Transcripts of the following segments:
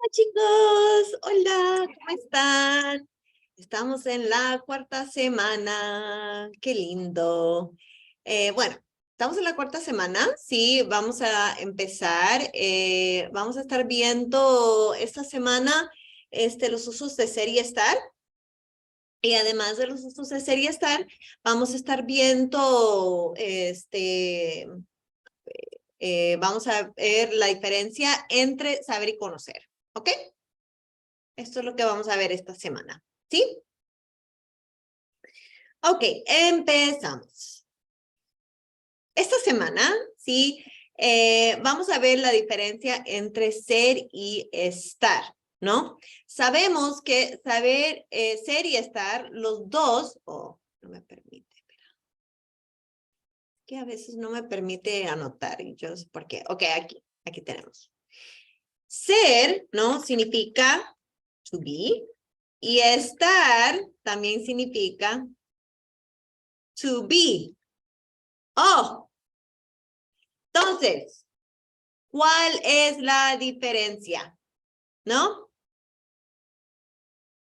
Chicos, hola, ¿cómo están? Estamos en la cuarta semana, qué lindo. Bueno, estamos en la cuarta semana, sí, vamos a empezar. Vamos a estar viendo esta semana los usos de ser y estar. Y además de los usos de ser y estar, vamos a estar viendo, vamos a ver la diferencia entre saber y conocer, ¿ok? Esto es lo que vamos a ver esta semana, ¿sí? Ok, empezamos. Esta semana, ¿sí? Vamos a ver la diferencia entre ser y estar, ¿no? Sabemos que saber, ser y estar, los dos, no me permite, espera. Que a veces no me permite anotar, y yo no sé por qué. Ok, aquí tenemos. Ser, ¿no? Significa to be, y estar también significa to be. Oh, entonces, ¿cuál es la diferencia? ¿No?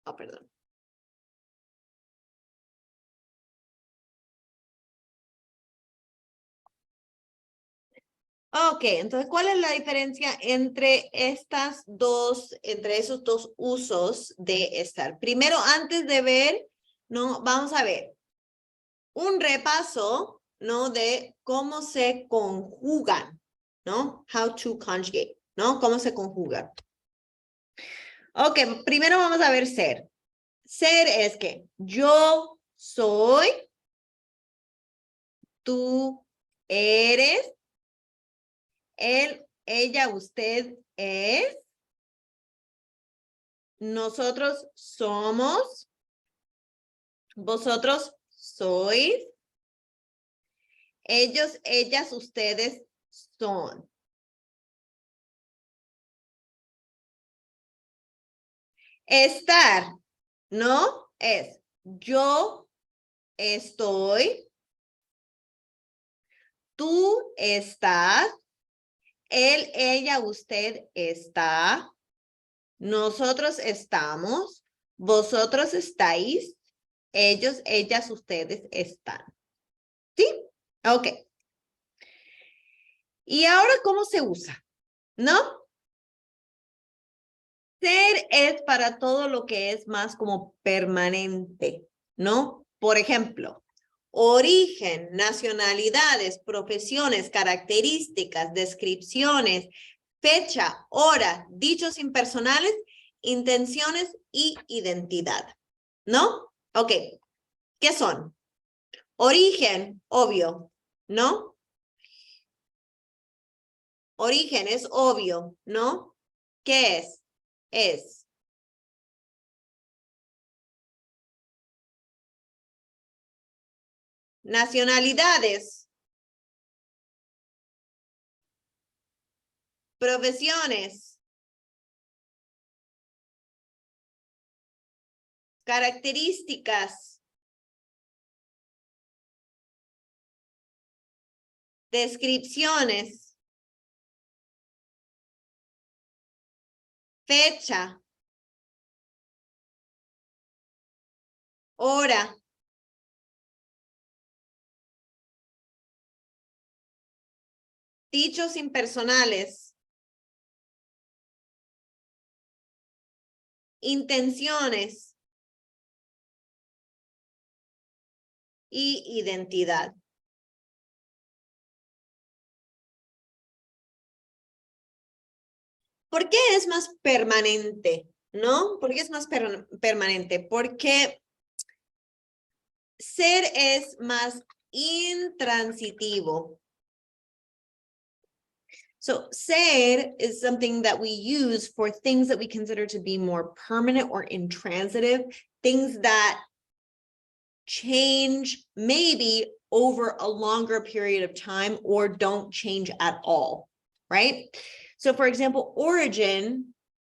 Oh, perdón. Ok, entonces, ¿cuál es la diferencia entre entre esos dos usos de estar? Primero, antes de ver, ¿no? Vamos a ver un repaso, ¿no? De cómo se conjugan, ¿no? How to conjugate, ¿no? Cómo se conjugan. Ok, primero vamos a ver ser. Ser es que yo soy, tú eres, él, ella, usted es, nosotros somos, vosotros sois, ellos, ellas, ustedes son. Estar, ¿no? Es yo estoy, tú estás, él, ella, usted está, nosotros estamos, vosotros estáis, ellos, ellas, ustedes están. ¿Sí? Ok. ¿Y ahora cómo se usa? ¿No? Ser es para todo lo que es más como permanente, ¿no? Por ejemplo, origen, nacionalidades, profesiones, características, descripciones, fecha, hora, dichos impersonales, intenciones y identidad, ¿no? Ok, ¿qué son? Origen, obvio, ¿no? Origen es obvio, ¿no? ¿Qué es? Es nacionalidades, profesiones, características, descripciones, fecha, hora, dichos impersonales, intenciones y identidad. ¿Por qué es más permanente? ¿No? ¿Por qué es más permanente? Porque ser es más intransitivo. So ser is something that we use for things that we consider to be more permanent or intransitive, things that change maybe over a longer period of time or don't change at all, right? So for example, origin,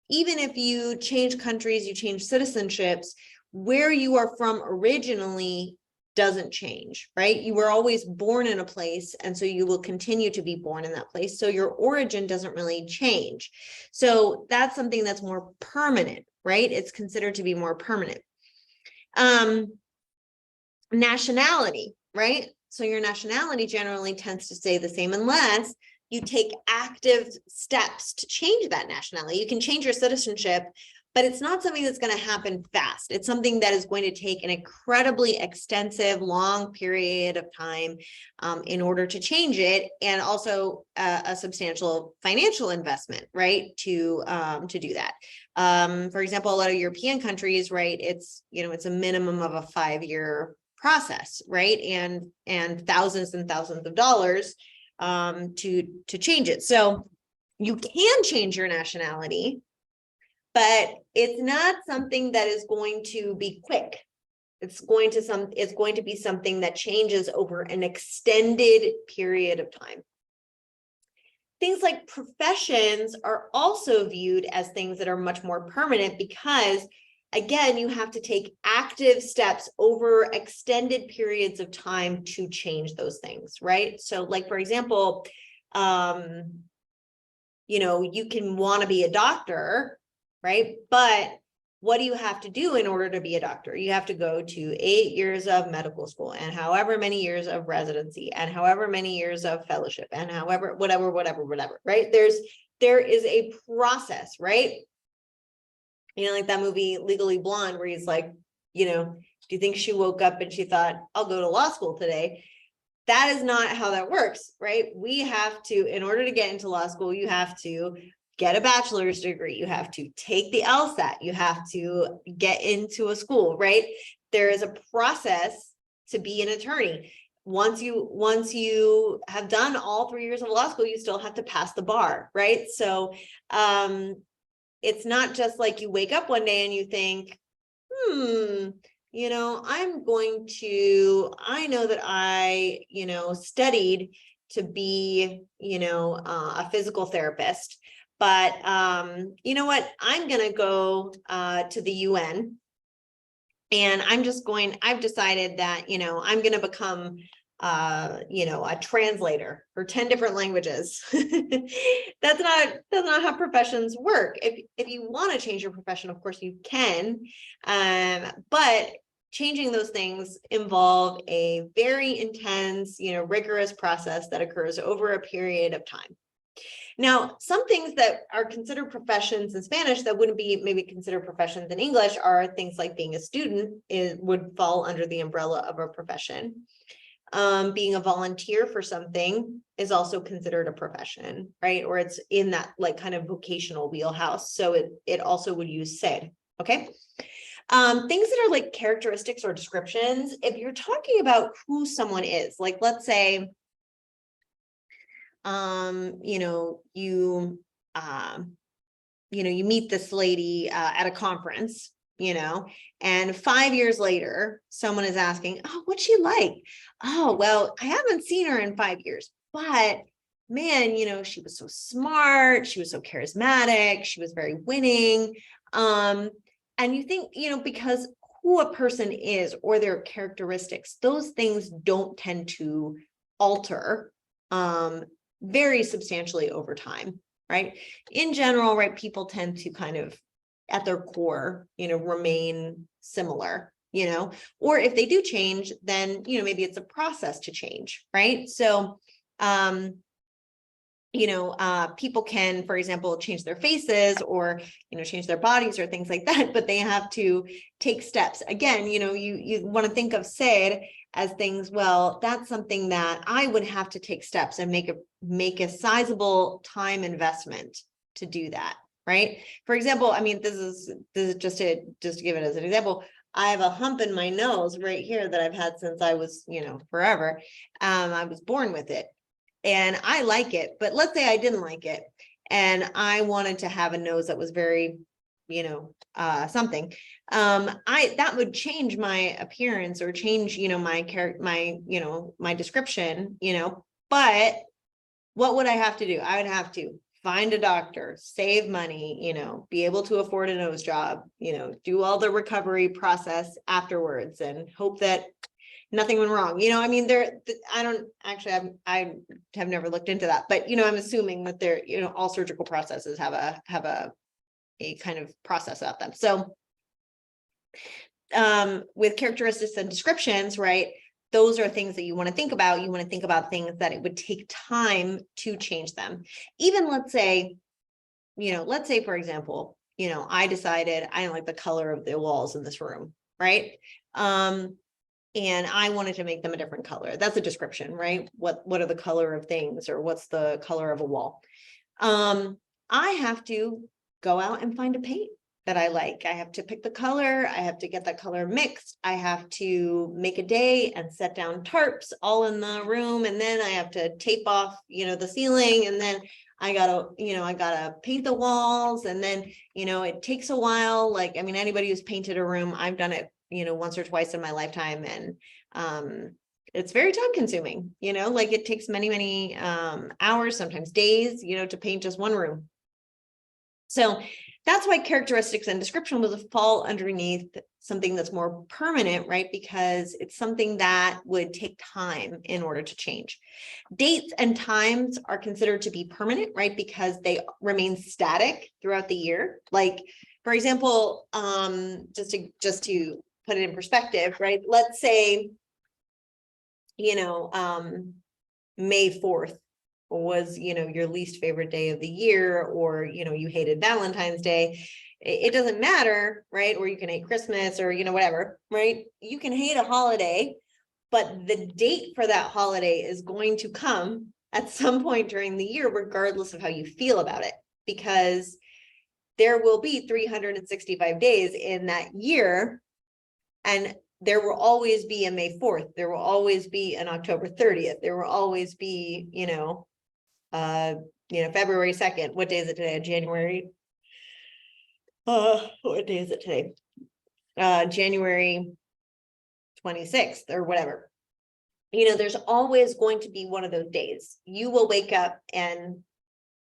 even if you change countries, you change citizenships, where you are from originally doesn't change, right? You were always born in a place, and so you will continue to be born in that place. So your origin doesn't really change. So that's something that's more permanent, right? It's considered to be more permanent. Nationality, right? So your nationality generally tends to stay the same unless you take active steps to change that nationality. You can change your citizenship, but it's not something that's going to happen fast. It's something that is going to take an incredibly extensive, long period of time in order to change it, and also a substantial financial investment, right, to do that. For example, a lot of European countries, right, it's a minimum of a 5-year process, right, and thousands of dollars to change it. So you can change your nationality, but it's not something that is going to be quick. It's going to be something that changes over an extended period of time. Things like professions are also viewed as things that are much more permanent because, again, you have to take active steps over extended periods of time to change those things, right? So, like, for example, you can want to be a doctor, right? But what do you have to do in order to be a doctor? You have to go to 8 years of medical school and however many years of residency and however many years of fellowship and however, whatever, right? There is a process, right? Like that movie Legally Blonde, where he's like, do you think she woke up and she thought, I'll go to law school today? That is not how that works, right? We have to, in order to get into law school, you have to get a bachelor's degree. You have to take the LSAT. You have to get into a school, right? There is a process to be an attorney. Once you have done all 3 years of law school, you still have to pass the bar, right? So it's not just like you wake up one day and you think, I know that I, studied to be, a physical therapist, but you know what, I'm going to go to the UN, and I've decided that, I'm going to become a translator for 10 different languages. That's not how professions work. If you want to change your profession, of course you can, but changing those things involve a very intense, rigorous process that occurs over a period of time. Now, some things that are considered professions in Spanish that wouldn't be maybe considered professions in English are things like being a student would fall under the umbrella of a profession. Being a volunteer for something is also considered a profession, right? Or it's in that like kind of vocational wheelhouse. So it also would use SED, okay? Things that are like characteristics or descriptions, if you're talking about who someone is, like let's say, you meet this lady at a conference, and 5 years later, someone is asking, oh, what's she like? Oh, well, I haven't seen her in 5 years, but man, she was so smart. She was so charismatic. She was very winning. And you think, because who a person is or their characteristics, those things don't tend to alter very substantially over time, right? In general, right, people tend to kind of at their core, remain similar, or if they do change, then, maybe it's a process to change, right? So, people can, for example, change their faces or, change their bodies or things like that, but they have to take steps. Again, you want to think of SED as things, well, that's something that I would have to take steps and make a sizable time investment to do that, right? For example, I mean, this is just to give it as an example. I have a hump in my nose right here that I've had since I was, forever. I was born with it. And I like it, but let's say I didn't like it and I wanted to have a nose that was very, something. That would change my appearance or change, my character, my description, but what would I have to do? I would have to find a doctor, save money, be able to afford a nose job, do all the recovery process afterwards and hope that nothing went wrong. I mean, I don't actually, I have never looked into that, but, I'm assuming that they're, all surgical processes have a kind of process about them. So, with characteristics and descriptions, right? Those are things that you want to think about. You want to think about things that it would take time to change them. Even let's say, for example, I decided I don't like the color of the walls in this room, right? And I wanted to make them a different color. That's a description, right? What are the color of things, or what's the color of a wall? I have to go out and find a paint that I like. I have to pick the color. I have to get that color mixed. I have to make a day and set down tarps all in the room. And then I have to tape off, the ceiling. And then I gotta paint the walls. And then, it takes a while. Like, I mean, anybody who's painted a room, I've done it, once or twice in my lifetime. And, it's very time consuming, like it takes many, many hours, sometimes days, to paint just one room. So that's why characteristics and description will fall underneath something that's more permanent, right? Because it's something that would take time in order to change. Dates and times are considered to be permanent, right? Because they remain static throughout the year. Like, for example, just to put it in perspective, right? Let's say, May 4th was, your least favorite day of the year, or, you hated Valentine's Day. It doesn't matter, right? Or you can hate Christmas, or, whatever, right? You can hate a holiday, but the date for that holiday is going to come at some point during the year, regardless of how you feel about it, because there will be 365 days in that year. And there will always be a May 4th. There will always be an October 30th. There will always be, February 2nd. What day is it today? January. What day is it today? January 26th or whatever. There's always going to be one of those days. You will wake up and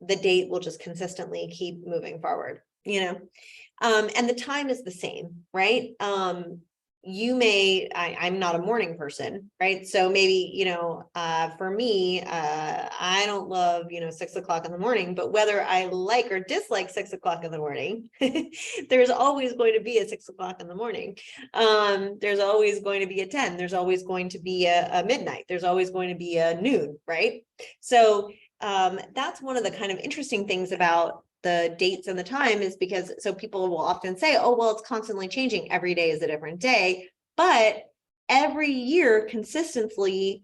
the date will just consistently keep moving forward, and the time is the same, right? I'm not a morning person, right? So maybe, for me, I don't love, 6 o'clock in the morning, but whether I like or dislike 6 o'clock in the morning, there's always going to be a 6 o'clock in the morning. There's always going to be a 10. There's always going to be a midnight. There's always going to be a noon, right? So that's one of the kind of interesting things about the dates and the time, is because so people will often say, oh, well, it's constantly changing. Every day is a different day. But every year, consistently,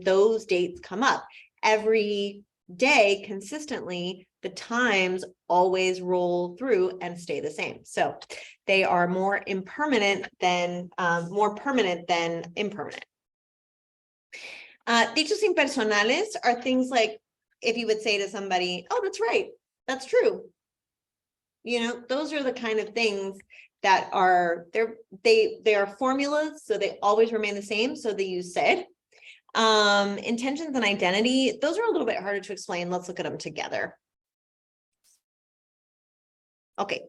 those dates come up. Every day, consistently, the times always roll through and stay the same. So they are more permanent than impermanent. Dichos impersonales are things like if you would say to somebody, oh, that's right. That's true. Those are the kind of things that are, they are formulas, so they always remain the same. So they use said. Intentions and identity, those are a little bit harder to explain. Let's look at them together. Okay.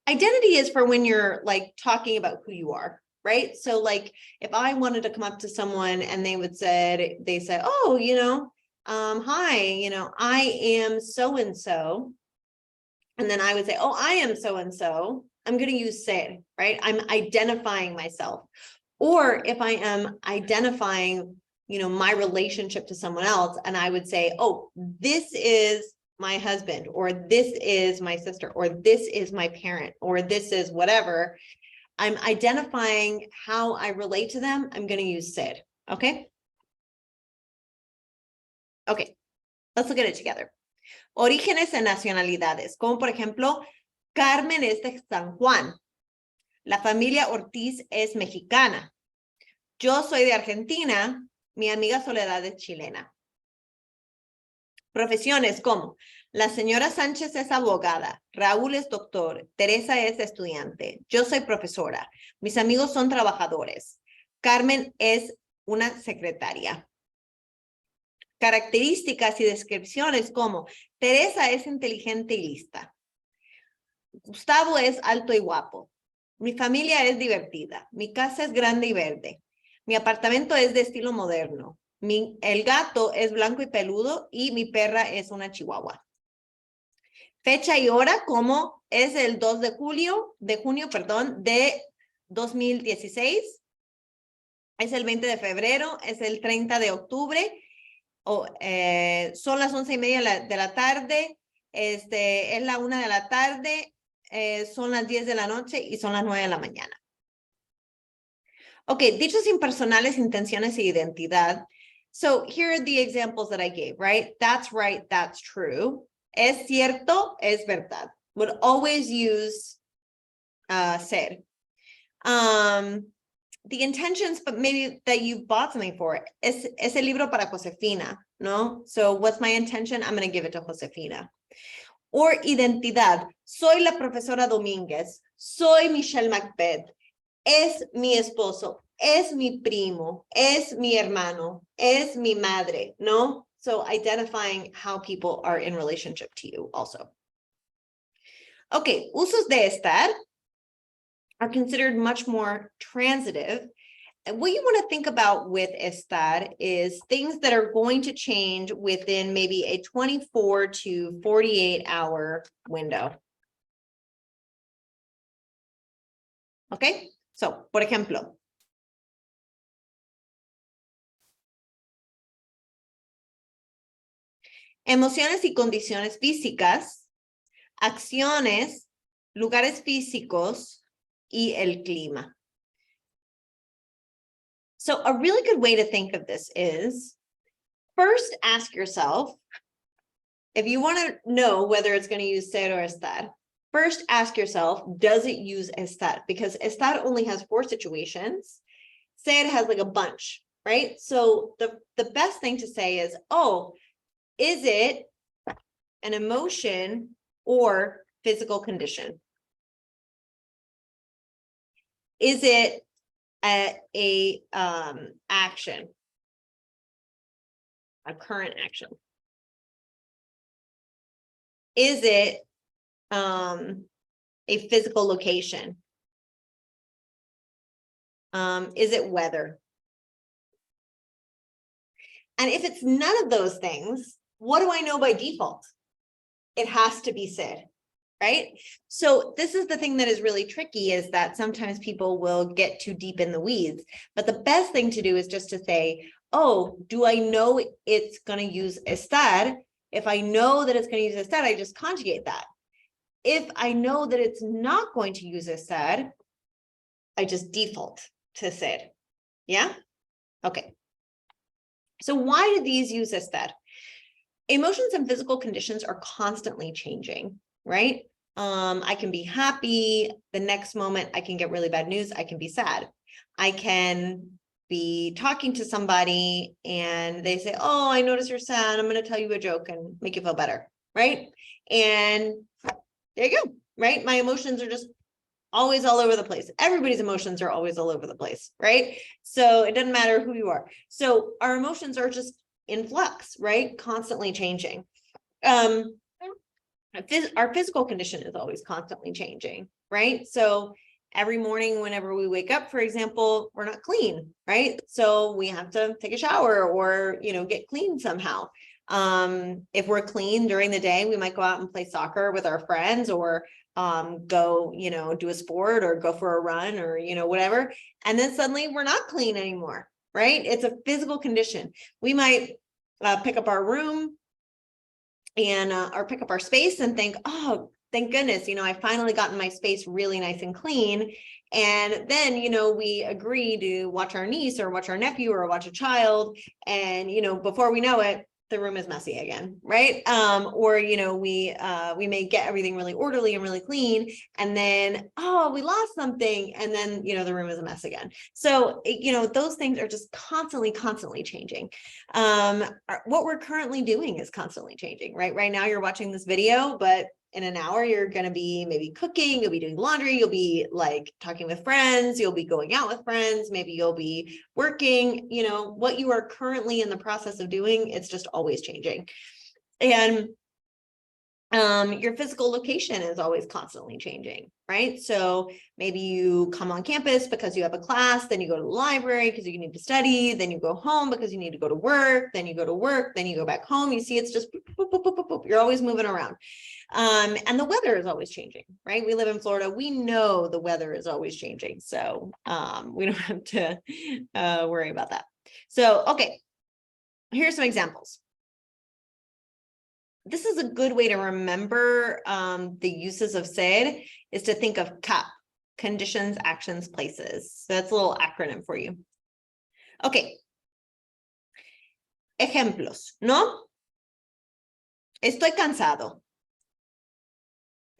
Identity is for when you're like talking about who you are, right? So like if I wanted to come up to someone and they say, oh, hi, I am so-and-so. And then I would say, oh, I am so-and-so. I'm going to use ser, right? I'm identifying myself. Or if I am identifying, my relationship to someone else, and I would say, oh, this is my husband, or this is my sister, or this is my parent, or this is whatever. I'm identifying how I relate to them. I'm going to use ser, okay? Okay, let's look at it together. Orígenes en nacionalidades, como por ejemplo, Carmen es de San Juan. La familia Ortiz es mexicana. Yo soy de Argentina. Mi amiga Soledad es chilena. Profesiones como la señora Sánchez es abogada, Raúl es doctor, Teresa es estudiante, yo soy profesora, mis amigos son trabajadores, Carmen es una secretaria. Características y descripciones como Teresa es inteligente y lista. Gustavo es alto y guapo. Mi familia es divertida. Mi casa es grande y verde. Mi apartamento es de estilo moderno. El gato es blanco y peludo y mi perra es una chihuahua. Fecha y hora, como es el 2 de junio, de 2016. Es el 20 de febrero, es el 30 de octubre. Son las 11:30 de la tarde. Es la 1 de la tarde. Son las 10 de la noche y son las 9 de la mañana. Ok, dichos impersonales, intenciones e identidad. So here are the examples that I gave, right? That's right, that's true. Es cierto, es verdad. Would always use ser. The intentions, but maybe that you bought something for it. Es el libro para Josefina, ¿no? So what's my intention? I'm going to give it to Josefina. Or identidad. Soy la profesora Domínguez. Soy Michelle Macbeth. Es mi esposo. Es mi primo. Es mi hermano. Es mi madre, ¿no? So identifying how people are in relationship to you also. Okay, usos de estar are considered much more transitive. And what you want to think about with estar is things that are going to change within maybe a 24 to 48 hour window. Okay, so, por ejemplo, emociones y condiciones físicas, acciones, lugares físicos y el clima. So a really good way to think of this is, first ask yourself, if you want to know whether it's going to use ser or estar, first ask yourself, does it use estar? Because estar only has 4 situations. Ser has like a bunch, right? So the best thing to say is, oh, is it an emotion or physical condition? Is it a action, a current action? Is it a physical location? Is it weather? And if it's none of those things, what do I know by default? It has to be ser, right? So this is the thing that is really tricky, is that sometimes people will get too deep in the weeds. But the best thing to do is just to say, oh, do I know it's going to use estar? If I know that it's going to use estar, I just conjugate that. If I know that it's not going to use estar, I just default to ser. Yeah? Okay. So why do these use estar? Emotions and physical conditions are constantly changing, right? I can be happy. The next moment I can get really bad news. I can be sad. I can be talking to somebody and they say, oh, I notice you're sad. I'm going to tell you a joke and make you feel better, right? And there you go, right? My emotions are just always all over the place. Everybody's emotions are always all over the place, right? So it doesn't matter who you are. So our emotions are just in flux, right? Constantly changing. Our physical condition is always constantly changing, right? So every morning, whenever we wake up, for example, we're not clean, right? So we have to take a shower or, get clean somehow. If we're clean during the day, we might go out and play soccer with our friends, or go, do a sport or go for a run, or, whatever. And then suddenly we're not clean anymore, right? It's a physical condition. We might pick up our room and or pick up our space and think, oh, thank goodness, I finally gotten my space really nice and clean. And then, we agree to watch our niece or watch our nephew or watch a child. And, before we know it, the room is messy again, right? Or, we may get everything really orderly and really clean, and then, oh, we lost something. And then, the room is a mess again. So, those things are just constantly changing. What we're currently doing is constantly changing, right? Right now you're watching this video, but in an hour, you're going to be maybe cooking, you'll be doing laundry, you'll be like talking with friends, you'll be going out with friends, maybe you'll be working, what you are currently in the process of doing, it's just always changing. And Your physical location is always constantly changing, right? So maybe you come on campus because you have a class, then you go to the library because you need to study, then you go home because you need to go to work, then you go to work, then you go back home. You see, it's just boop, boop, boop, boop, boop, boop. You're always moving around. And the weather is always changing, right? We live in Florida. We know the weather is always changing. So we don't have to worry about that. So, okay, here's some examples. This is a good way to remember the uses of ser, is to think of CAP, conditions, actions, places. So that's a little acronym for you. Okay. Ejemplos, ¿no? Estoy cansado.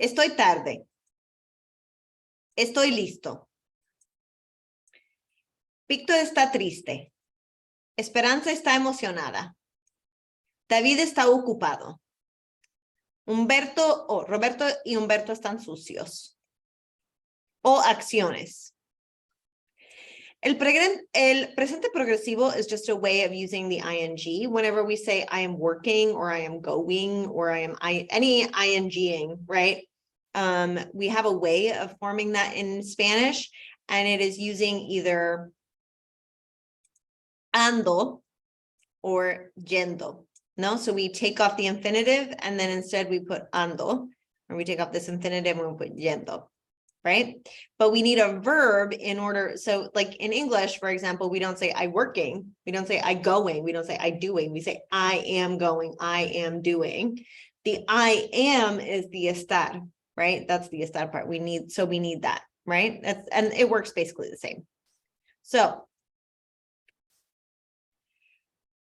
Estoy tarde. Estoy listo. Víctor está triste. Esperanza está emocionada. David está ocupado. Roberto y Humberto están sucios. O acciones. El presente progresivo is just a way of using the ing. Whenever we say I am working or I am going or any ing-ing, right? We have a way of forming that in Spanish, and it is using either ando or yendo, no? So we take off the infinitive and then instead we put ando, or we take off this infinitive and we put yendo. Right? But we need a verb in order. So like in English, for example, we don't say I working. We don't say I going. We don't say I doing. We say I am going. I am doing. The I am is the estar, right? That's the estar part. We need that, right? And it works basically the same. So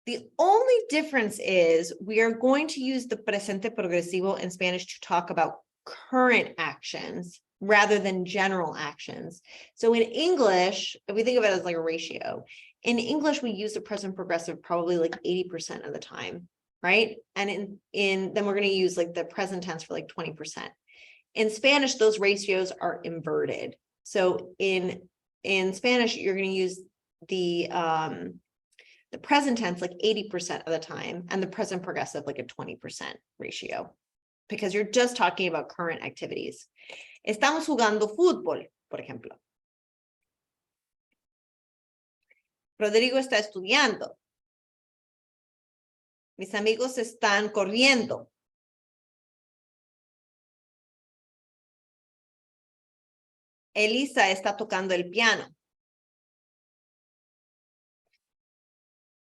the only difference is we are going to use the presente progresivo in Spanish to talk about current actions rather than general actions. So in English, if we think of it as like a ratio, in English, we use the present progressive probably like 80% of the time, right? And then we're going to use like the present tense for like 20%. In Spanish, those ratios are inverted. So in Spanish, you're going to use the present tense like 80% of the time and the present progressive like a 20% ratio, because you're just talking about current activities. Estamos jugando fútbol, por ejemplo. Rodrigo está estudiando. Mis amigos están corriendo. Elisa está tocando el piano.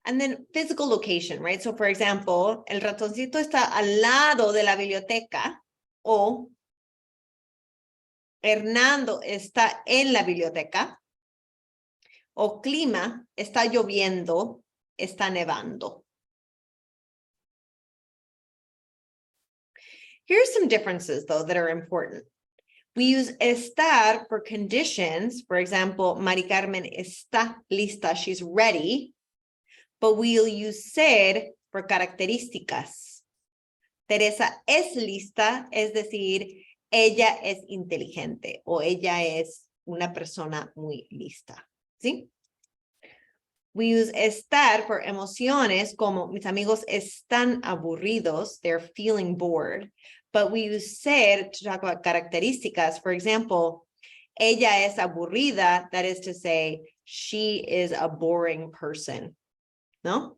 And then physical location, right? So for example, el ratoncito está al lado de la biblioteca, o Hernando está en la biblioteca, o clima, está lloviendo, está nevando. Here's some differences, though, that are important. We use estar for conditions. For example, Mari Carmen está lista, she's ready. But we'll use ser for características. Teresa es lista, es decir, ella es inteligente o ella es una persona muy lista. ¿Sí? We use estar for emociones, como mis amigos están aburridos, they're feeling bored. But we use ser to talk about características. For example, ella es aburrida, that is to say, she is a boring person. No?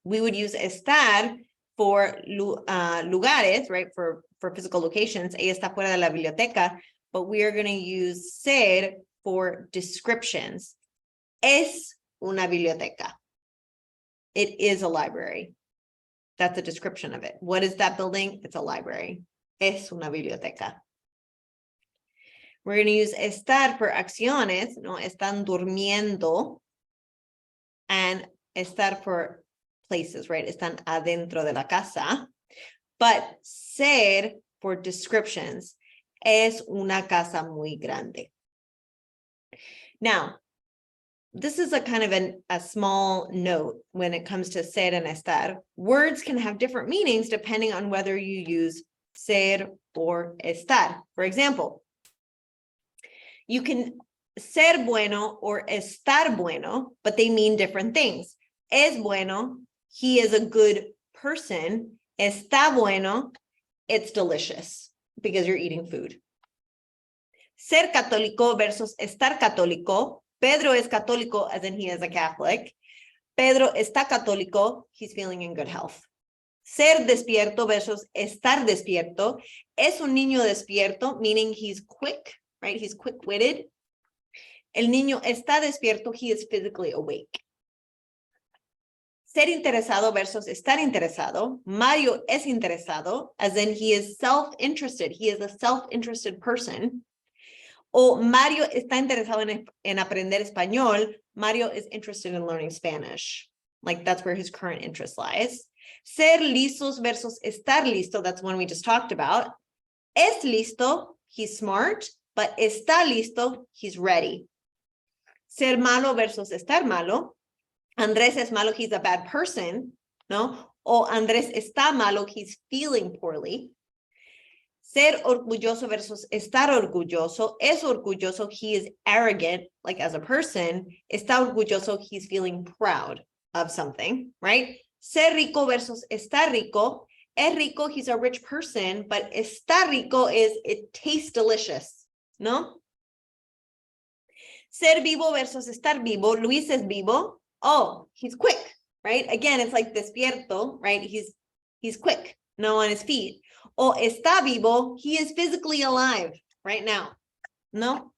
We would use estar for lugares, right? For physical locations. Ella está fuera de la biblioteca, but we are going to use ser for descriptions. Es una biblioteca. It is a library. That's a description of it. What is that building? It's a library. Es una biblioteca. We're going to use estar for acciones. No, están durmiendo. And estar for places, right? Están adentro de la casa. But ser for descriptions. Es una casa muy grande. Now, this is a kind of a small note when it comes to ser and estar. Words can have different meanings depending on whether you use ser or estar. For example, you can ser bueno or estar bueno, but they mean different things. Es bueno, he is a good person. Está bueno, it's delicious because you're eating food. Ser católico versus estar católico. Pedro es católico, as in he is a Catholic. Pedro está católico, he's feeling in good health. Ser despierto versus estar despierto. Es un niño despierto, meaning he's quick, right? He's quick-witted. El niño está despierto, he is physically awake. Ser interesado versus estar interesado. Mario es interesado, as in he is self-interested. He is a self-interested person. O Mario está interesado en aprender español. Mario is interested in learning Spanish. Like that's where his current interest lies. Ser listos versus estar listo. That's one we just talked about. Es listo, he's smart, but está listo, he's ready. Ser malo versus estar malo. Andrés es malo, he's a bad person, no? O Andrés está malo, he's feeling poorly. Ser orgulloso versus estar orgulloso. Es orgulloso, he is arrogant, like as a person. Está orgulloso, he's feeling proud of something, right? Ser rico versus estar rico. Es rico, he's a rich person, but estar rico is, it tastes delicious, no? Ser vivo versus estar vivo. Luis es vivo. Oh, he's quick, right? Again, it's like despierto, right? He's quick, no, on his feet. O está vivo, he is physically alive right now, no?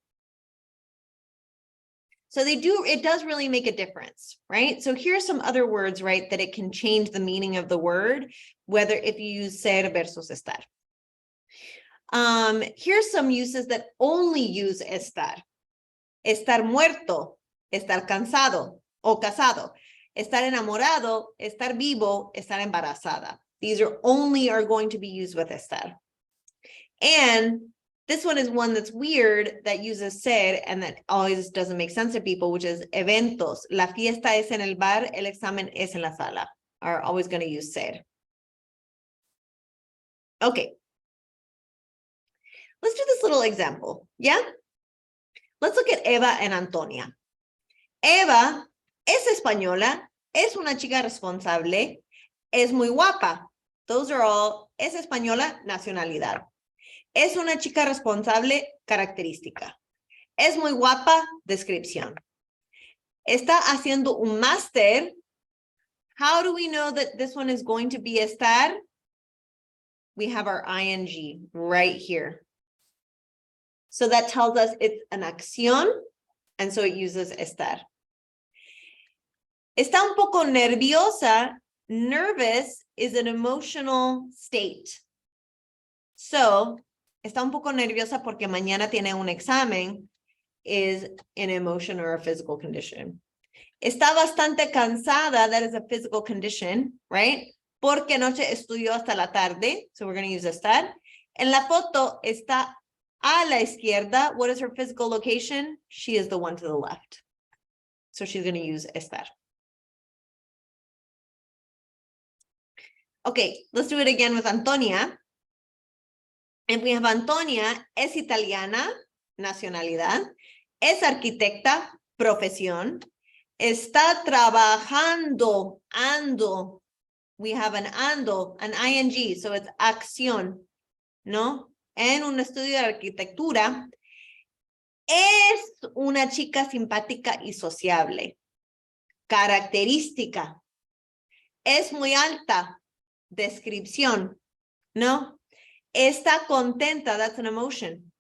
So it does really make a difference, right? So here's some other words, right, that it can change the meaning of the word, whether if you use ser versus estar. Here's some uses that only use estar. Estar muerto, estar cansado o casado. Estar enamorado, estar vivo, estar embarazada. These are going to be used with estar. And this one is one that's weird that uses ser and that always doesn't make sense to people, which is eventos. La fiesta es en el bar, el examen es en la sala. Are always going to use ser. Okay. Let's do this little example. Yeah? Let's look at Eva and Antonia. Eva es española, es una chica responsable, es muy guapa. Those are all, es española, nacionalidad. Es una chica responsable, característica. Es muy guapa, descripción. Está haciendo un máster. How do we know that this one is going to be estar? We have our ing right here. So that tells us it's an acción, and so it uses estar. Está un poco nerviosa. Nervous is an emotional state. So, está un poco nerviosa porque mañana tiene un examen is an emotion or a physical condition. Está bastante cansada, that is a physical condition, right? Porque anoche estudió hasta la tarde, so we're going to use estar. En la foto está a la izquierda. What is her physical location? She is the one to the left. So she's going to use estar. Okay, let's do it again with Antonia. And we have Antonia, es italiana, nacionalidad, es arquitecta, profesión, está trabajando, ando. We have an ando, an ing, so it's acción, ¿no? En un estudio de arquitectura, es una chica simpática y sociable. Característica, es muy alta. Descripción, ¿no? Está contenta, that's an emotion,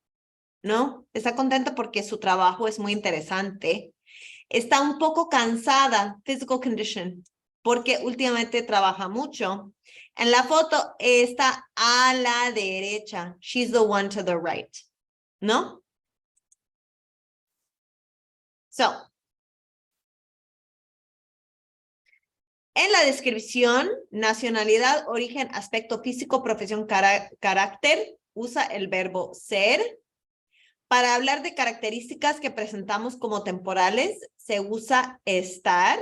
¿no? Está contenta porque su trabajo es muy interesante. Está un poco cansada, physical condition, porque últimamente trabaja mucho. En la foto está a la derecha. She's the one to the right, ¿no? So, en la descripción, nacionalidad, origen, aspecto físico, profesión, carácter, usa el verbo ser. Para hablar de características que presentamos como temporales, se usa estar.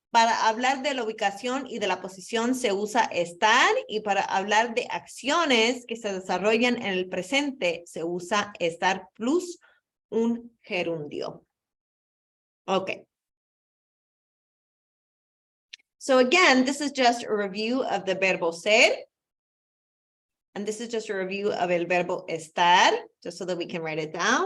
Para hablar de la ubicación y de la posición, se usa estar. Y para hablar de acciones que se desarrollan en el presente, se usa estar plus un gerundio. Okay. So again, this is just a review of the verbo ser. And this is just a review of el verbo estar, just so that we can write it down.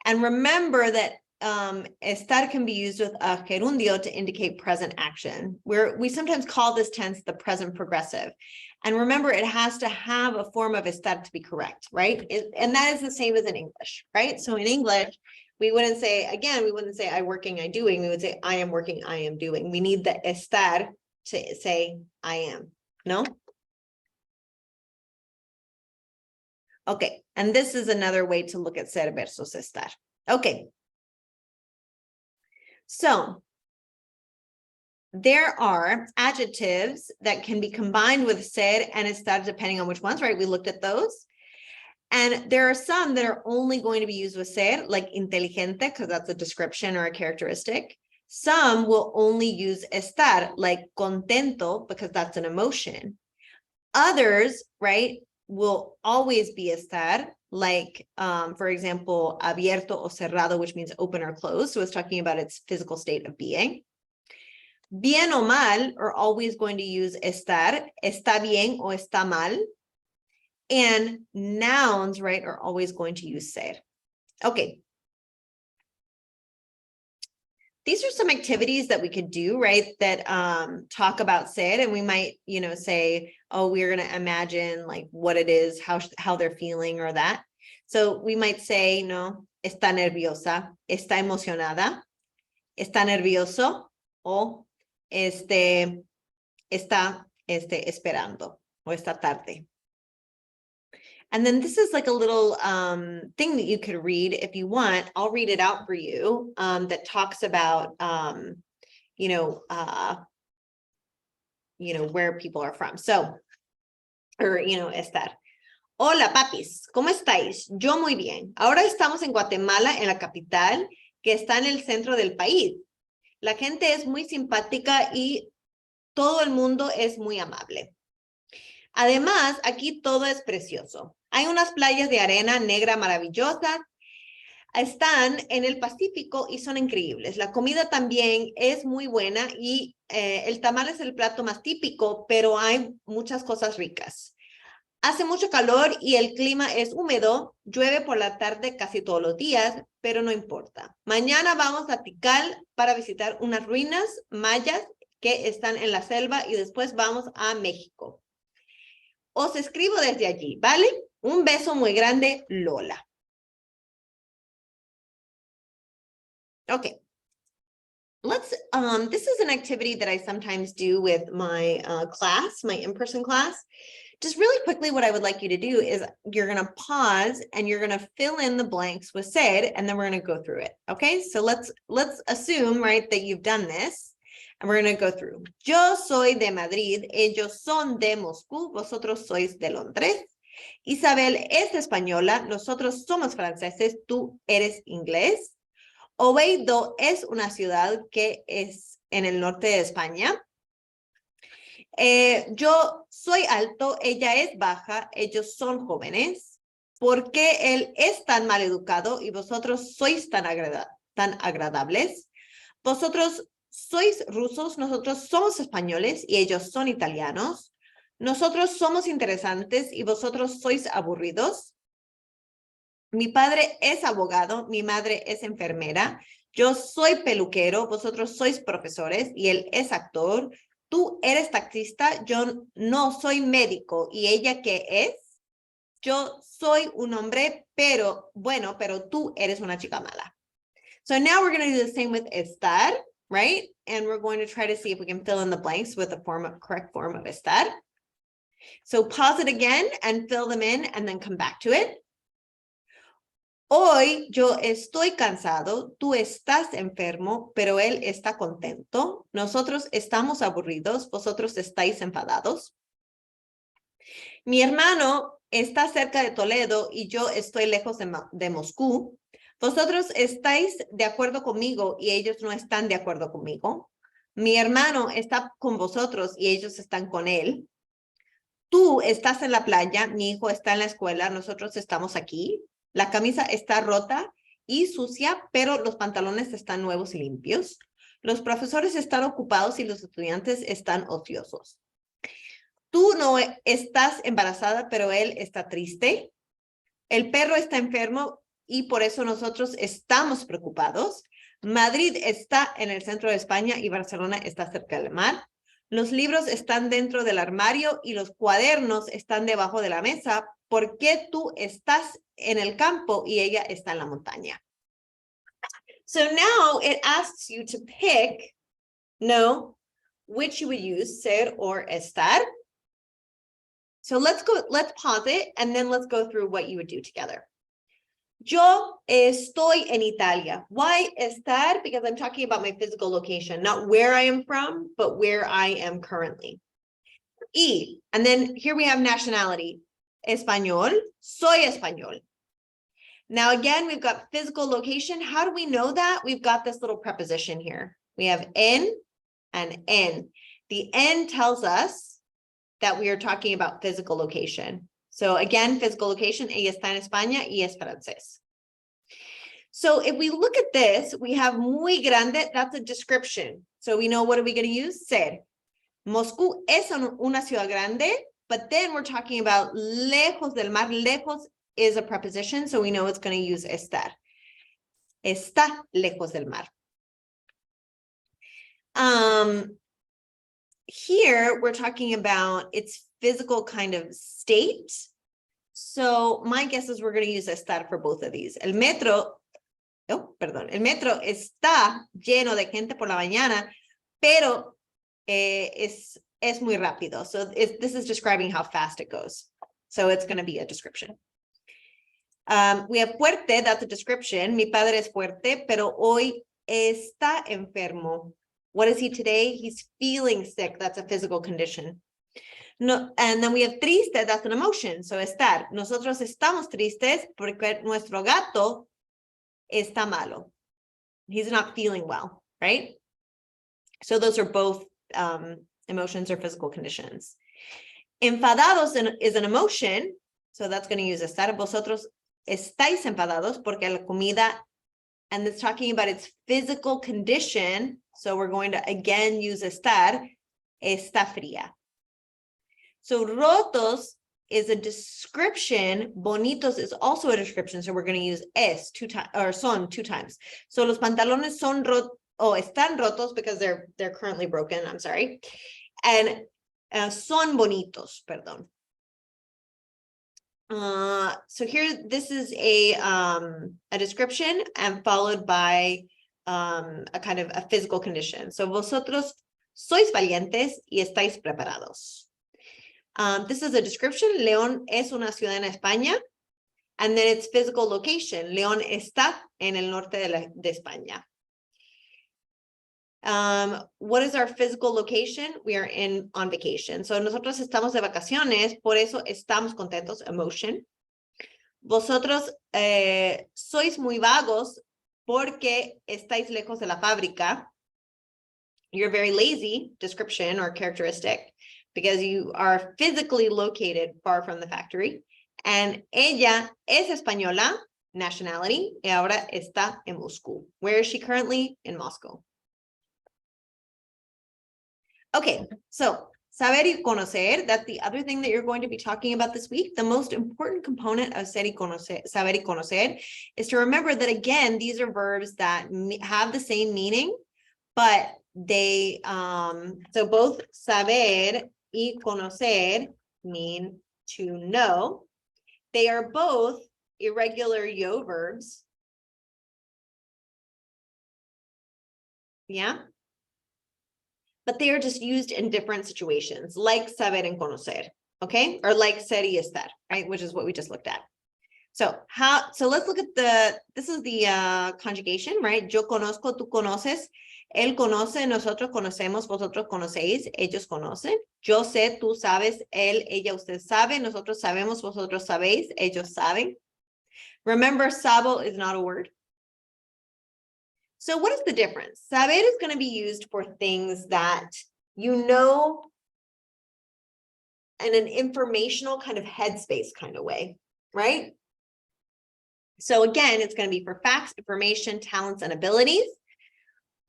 And remember that estar can be used with a gerundio to indicate present action. We sometimes call this tense the present progressive. And remember, it has to have a form of estar to be correct, right? And that is the same as in English, right? So in English, we wouldn't say, again, we wouldn't say I working, I doing. We would say I am working, I am doing. We need the estar to say I am, no? Okay, and this is another way to look at ser versus estar. Okay. So there are adjectives that can be combined with ser and estar depending on which ones, right? We looked at those. And there are some that are only going to be used with ser, like inteligente, because that's a description or a characteristic. Some will only use estar, like contento, because that's an emotion. Others, right, will always be estar, like, for example, abierto o cerrado, which means open or closed. So it's talking about its physical state of being. Bien o mal are always going to use estar, está bien o está mal. And nouns, right, are always going to use ser. Okay. These are some activities that we could do, right, that talk about ser, and we might, say, oh, we're going to imagine like what it is, how they're feeling or that. So we might say, no, está nerviosa, está emocionada, está nervioso, o está esperando, o está tarde. And then this is like a little thing that you could read if you want. I'll read it out for you that talks about, where people are from. So, estar. Hola, papis, ¿cómo estáis? Yo muy bien. Ahora estamos en Guatemala, en la capital, que está en el centro del país. La gente es muy simpática y todo el mundo es muy amable. Además, aquí todo es precioso. Hay unas playas de arena negra maravillosas. Están en el Pacífico y son increíbles. La comida también es muy buena y el tamal es el plato más típico, pero hay muchas cosas ricas. Hace mucho calor y el clima es húmedo. Llueve por la tarde casi todos los días, pero no importa. Mañana vamos a Tikal para visitar unas ruinas mayas que están en la selva y después vamos a México. Os escribo desde allí, ¿vale? Un beso muy grande, Lola. Okay. This is an activity that I sometimes do with my class, my in-person class. Just really quickly, what I would like you to do is you're going to pause and you're going to fill in the blanks with ser, and then we're going to go through it. Okay, so let's assume, right, that you've done this. And we're going to go through. Yo soy de Madrid, ellos son de Moscú, vosotros sois de Londres. Isabel es española, nosotros somos franceses, tú eres inglés. Oviedo es una ciudad que es en el norte de España. Yo soy alto, ella es baja, ellos son jóvenes. ¿Por qué él es tan mal educado y vosotros sois tan agradables? Vosotros sois rusos, nosotros somos españoles y ellos son italianos. Nosotros somos interesantes y vosotros sois aburridos. Mi padre es abogado, mi madre es enfermera. Yo soy peluquero, vosotros sois profesores y él es actor. Tú eres taxista, yo no soy médico. ¿Y ella qué es? Yo soy un hombre, pero tú eres una chica mala. So now we're going to do the same with estar, right? And we're going to try to see if we can fill in the blanks with the correct form of estar. So pause it again and fill them in and then come back to it. Hoy yo estoy cansado, tú estás enfermo, pero él está contento. Nosotros estamos aburridos, vosotros estáis enfadados. Mi hermano está cerca de Toledo y yo estoy lejos de Moscú. Vosotros estáis de acuerdo conmigo y ellos no están de acuerdo conmigo. Mi hermano está con vosotros y ellos están con él. Tú estás en la playa, mi hijo está en la escuela, nosotros estamos aquí. La camisa está rota y sucia, pero los pantalones están nuevos y limpios. Los profesores están ocupados y los estudiantes están ociosos. Tú no estás embarazada, pero él está triste. El perro está enfermo y por eso nosotros estamos preocupados. Madrid está en el centro de España y Barcelona está cerca del mar. Los libros están dentro del armario y los cuadernos están debajo de la mesa. ¿Por qué tú estás en el campo y ella está en la montaña? So now it asks you to pick, which you would use, ser or estar. So let's pause it, and then let's go through what you would do together. Yo estoy en Italia. Why estar? Because I'm talking about my physical location, not where I am from, but where I am currently. Y, and then here we have nationality. Español, soy español. Now again, we've got physical location. How do we know that? We've got this little preposition here. We have en and en. The en tells us that we are talking about physical location. So again, physical location, ella está en España y es francés. So if we look at this, we have muy grande, that's a description. So we know, what are we going to use? Ser. Moscú es una ciudad grande, but then we're talking about lejos del mar. Lejos is a preposition, so we know it's going to use estar. Está lejos del mar. Here, we're talking about its physical kind of state. So my guess is we're going to use estar for both of these. El metro está lleno de gente por la mañana, pero es muy rápido. So this is describing how fast it goes. So it's going to be a description. We have fuerte, that's a description. Mi padre es fuerte, pero hoy está enfermo. What is he today? He's feeling sick. That's a physical condition. No, and then we have triste, that's an emotion. So estar. Nosotros estamos tristes porque nuestro gato está malo. He's not feeling well, right? So those are both emotions or physical conditions. Enfadados is an emotion. So that's going to use estar. Vosotros estáis enfadados porque la comida, and it's talking about its physical condition. So we're going to again use estar, está fría. So rotos is a description. Bonitos is also a description. So we're going to use es son two times. So los pantalones son están rotos because they're currently broken. I'm sorry. And son bonitos, perdón. So here, this is a description and followed by a kind of a physical condition. So vosotros sois valientes y estáis preparados. This is a description. León es una ciudad en España. And then its physical location. León está en el norte de España. What is our physical location? We are on vacation. So nosotros estamos de vacaciones, por eso estamos contentos, emotion. Vosotros sois muy vagos porque estáis lejos de la fábrica. You're very lazy, description or characteristic, because you are physically located far from the factory. And ella es española, nationality, y ahora está en Moscú. Where is she currently? In Moscow. Okay, so saber y conocer, that's the other thing that you're going to be talking about this week. The most important component of saber y conocer is to remember that, again, these are verbs that have the same meaning, but they, so both saber y conocer mean to know. They are both irregular yo verbs. Yeah. But they are just used in different situations, like saber and conocer, okay? Or like ser y estar, right? Which is what we just looked at. So let's look at this is the conjugation, right? Yo conozco, tú conoces, él conoce, nosotros conocemos, vosotros conocéis, ellos conocen. Yo sé, tú sabes, él, ella, usted sabe, nosotros sabemos, vosotros sabéis, ellos saben. Remember, sabo is not a word. So what is the difference? Saber is going to be used for things that you know in an informational kind of headspace kind of way, right? So again, it's going to be for facts, information, talents, and abilities.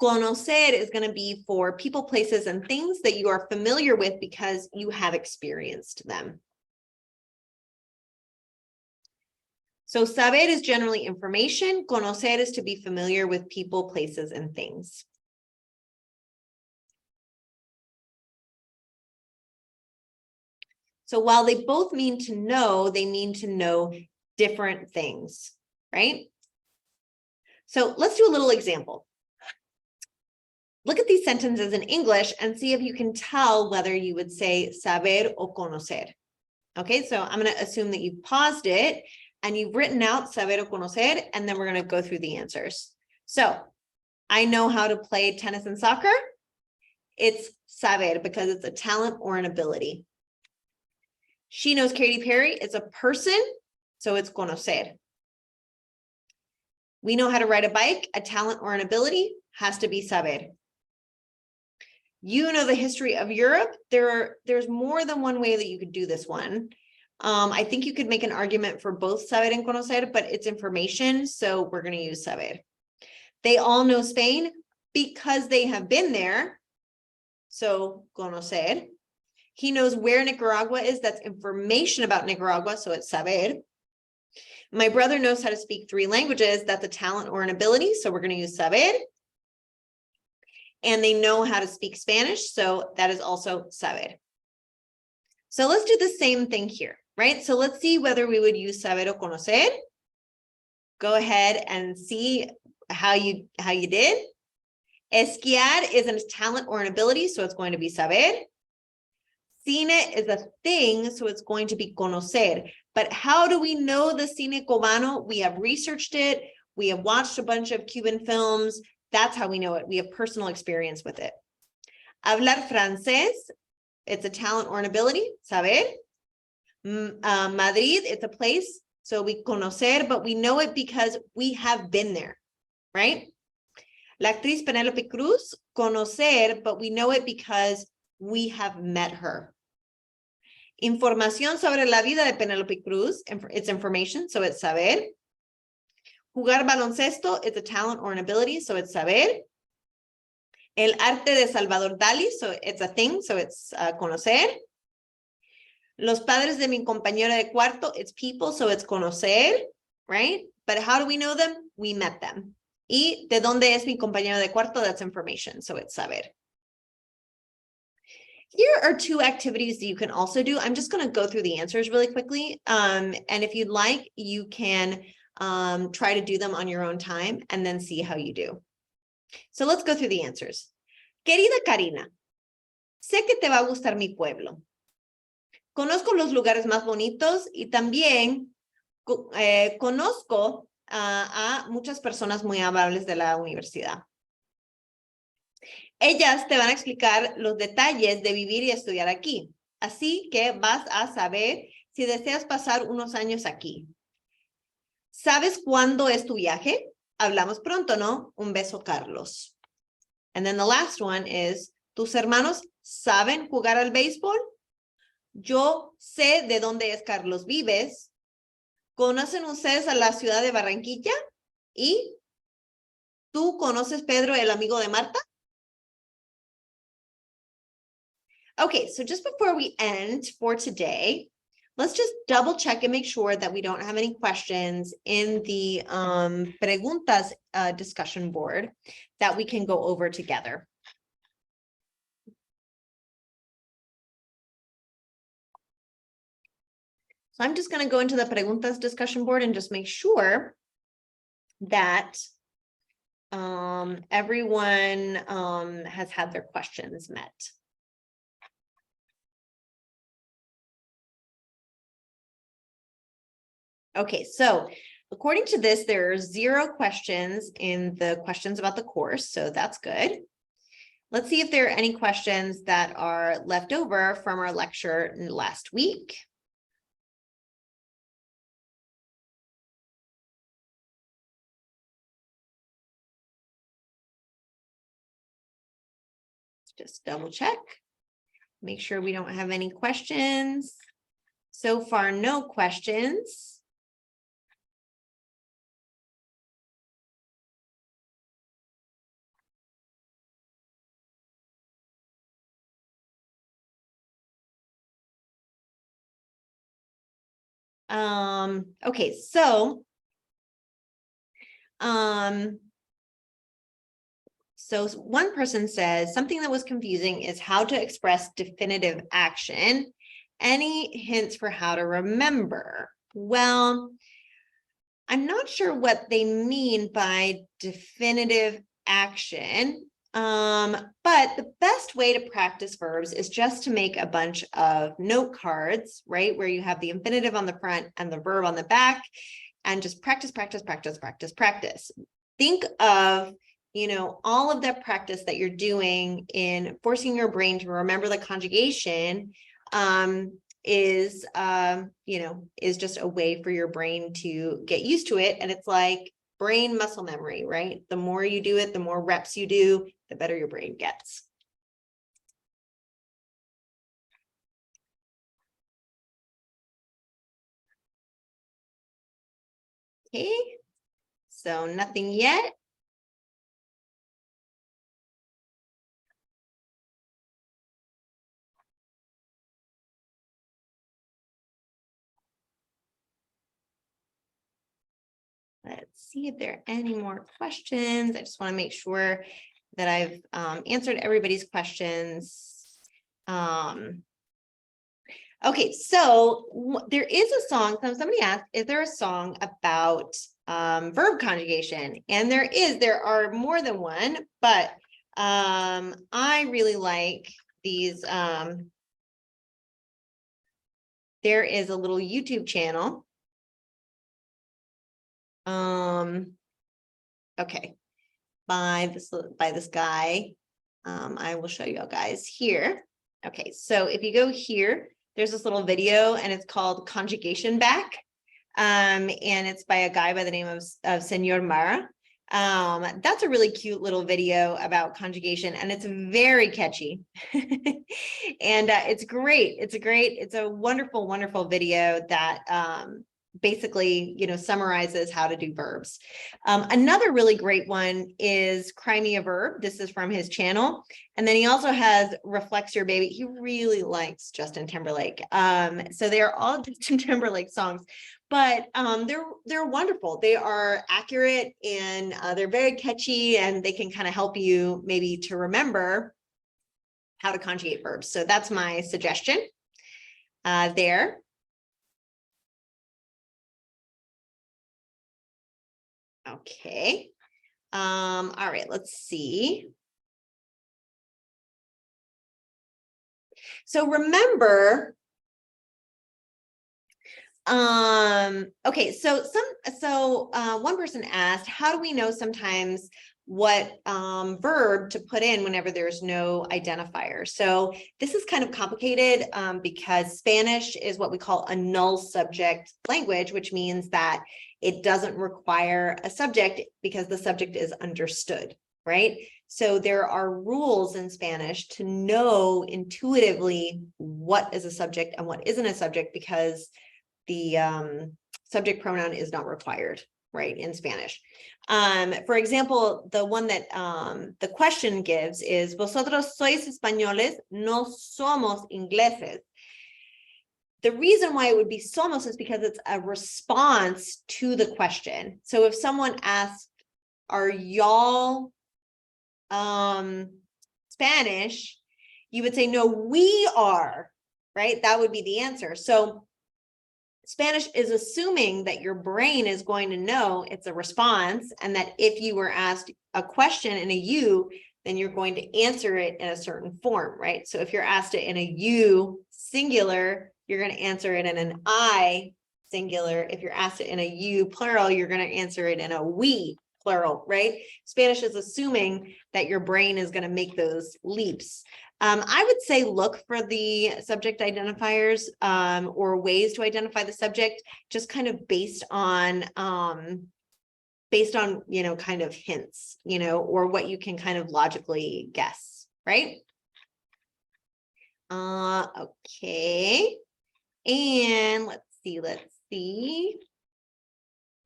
Conocer is going to be for people, places, and things that you are familiar with because you have experienced them. So saber is generally information. Conocer is to be familiar with people, places, and things. So while they both mean to know, they mean to know different things, right? So let's do a little example. Look at these sentences in English and see if you can tell whether you would say saber o conocer. Okay, so I'm going to assume that you've paused it and you've written out saber o conocer, and then we're going to go through the answers. So I know how to play tennis and soccer. It's saber because it's a talent or an ability. She knows Katy Perry. It's a person, so it's conocer. We know how to ride a bike. A talent or an ability has to be saber. You know the history of Europe. There's more than one way that you could do this one. I think you could make an argument for both saber and conocer, but it's information, so we're going to use saber. They all know Spain because they have been there, so conocer. He knows where Nicaragua is. That's information about Nicaragua, so it's saber. My brother knows how to speak 3 languages. That's a talent or an ability, so we're going to use saber. And they know how to speak Spanish, so that is also saber. So let's do the same thing here, right? So let's see whether we would use saber o conocer. Go ahead and see how you did. Esquiar is a talent or an ability, so it's going to be saber. Cine is a thing, so it's going to be conocer. But how do we know the cine cubano? We have researched it. We have watched a bunch of Cuban films. That's how we know it. We have personal experience with it. Hablar francés, it's a talent or an ability, saber. Madrid, it's a place, so we conocer, but we know it because we have been there, right? La actriz Penélope Cruz, conocer, but we know it because we have met her. Información sobre la vida de Penélope Cruz, it's information, so it's saber. Jugar baloncesto, it's a talent or an ability, so it's saber. El arte de Salvador Dalí, so it's a thing, so it's conocer. Los padres de mi compañera de cuarto, it's people, so it's conocer, right? But how do we know them? We met them. Y de dónde es mi compañero de cuarto, that's information, so it's saber. Here are 2 activities that you can also do. I'm just going to go through the answers really quickly. And if you'd like, you can try to do them on your own time and then see how you do. So let's go through the answers. Querida Karina, sé que te va a gustar mi pueblo. Conozco los lugares más bonitos y también conozco a muchas personas muy amables de la universidad. Ellas te van a explicar los detalles de vivir y estudiar aquí. Así que vas a saber si deseas pasar unos años aquí. ¿Sabes cuándo es tu viaje? Hablamos pronto, ¿no? Un beso, Carlos. And then the last one is, ¿tus hermanos saben jugar al béisbol? Yo sé de dónde es Carlos Vives. ¿Conocen ustedes a la ciudad de Barranquilla? ¿Y tú conoces Pedro, el amigo de Marta? Okay, so just before we end for today, let's just double check and make sure that we don't have any questions in the preguntas discussion board that we can go over together. So I'm just going to go into the preguntas discussion board and just make sure that everyone has had their questions met. Okay, so according to this, there are 0 questions in the questions about the course, so that's good. Let's see if there are any questions that are left over from our lecture last week. Just double check, make sure we don't have any questions. So far, no questions. Okay, so one person says something that was confusing is how to express definitive action. Any hints for how to remember? Well, I'm not sure what they mean by definitive action. But the best way to practice verbs is just to make a bunch of note cards, right? Where you have the infinitive on the front and the verb on the back, and just practice, practice, practice, practice, practice. Think of, all of that practice that you're doing in forcing your brain to remember the conjugation, is just a way for your brain to get used to it. And it's like brain muscle memory, right? The more you do it, the more reps you do, the better your brain gets. Okay, so nothing yet. Let's see if there are any more questions. I just want to make sure that I've answered everybody's questions. Okay, so there is a song, somebody asked, is there a song about verb conjugation? And there are more than one, but I really like these. There is a little YouTube channel. Okay, by this guy. I will show you guys here. Okay, so if you go here, there's this little video and it's called Conjugation Back. And it's by a guy by the name of Senor Mara. That's a really cute little video about conjugation, and it's very catchy. And it's great. It's a wonderful, wonderful video that basically, summarizes how to do verbs. Another really great one is Cry Me a Verb. This is from his channel. And then he also has Reflex Your Baby. He really likes Justin Timberlake. So they are all Justin Timberlake songs, but they're wonderful. They are accurate, and they're very catchy, and they can kind of help you maybe to remember how to conjugate verbs. So that's my suggestion there. Okay. All right, let's see. So remember, okay, so one person asked, how do we know sometimes what verb to put in whenever there's no identifier? So this is kind of complicated because Spanish is what we call a null subject language, which means that it doesn't require a subject because the subject is understood, right? So there are rules in Spanish to know intuitively what is a subject and what isn't a subject, because the subject pronoun is not required, right, in Spanish. For example, the one that the question gives is, vosotros sois españoles, no somos ingleses. The reason why it would be somos is because it's a response to the question. So if someone asked, are y'all Spanish, you would say, no, we are, right? That would be the answer. So Spanish is assuming that your brain is going to know it's a response, and that if you were asked a question in a you, then you're going to answer it in a certain form, right? So if you're asked it in a you singular, you're going to answer it in an I singular. If you're asked it in a you plural, you're going to answer it in a we plural, right? Spanish is assuming that your brain is going to make those leaps. I would say look for the subject identifiers or ways to identify the subject, just kind of based on kind of hints, or what you can kind of logically guess, right? Okay. And let's see.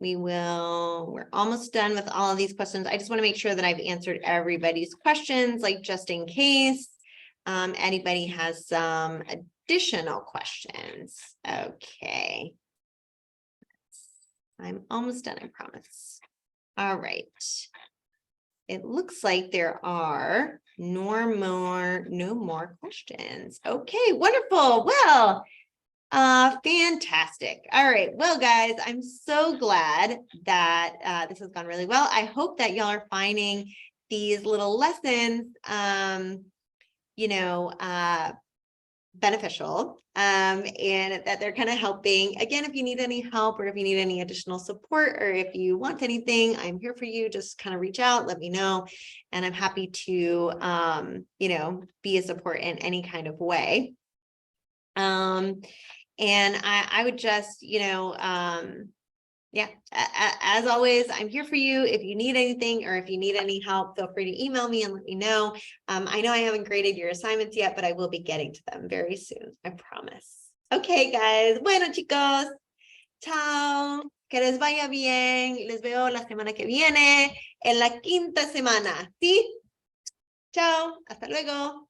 We're almost done with all of these questions. I just want to make sure that I've answered everybody's questions, like just in case anybody has some additional questions. Okay. I'm almost done, I promise. All right. It looks like there are no more questions. Okay, wonderful. Well, fantastic. All right. Well, guys, I'm so glad that this has gone really well. I hope that y'all are finding these little lessons, beneficial, and that they're kind of helping. Again, if you need any help or if you need any additional support or if you want anything, I'm here for you. Just kind of reach out, let me know, and I'm happy to, be a support in any kind of way. And I would just, as always, I'm here for you. If you need anything or if you need any help, feel free to email me and let me know. I know I haven't graded your assignments yet, but I will be getting to them very soon. I promise. Okay, guys. Bueno, chicos. Chao. Que les vaya bien. Les veo la semana que viene en la 5ª semana. ¿Sí? Chao. Hasta luego.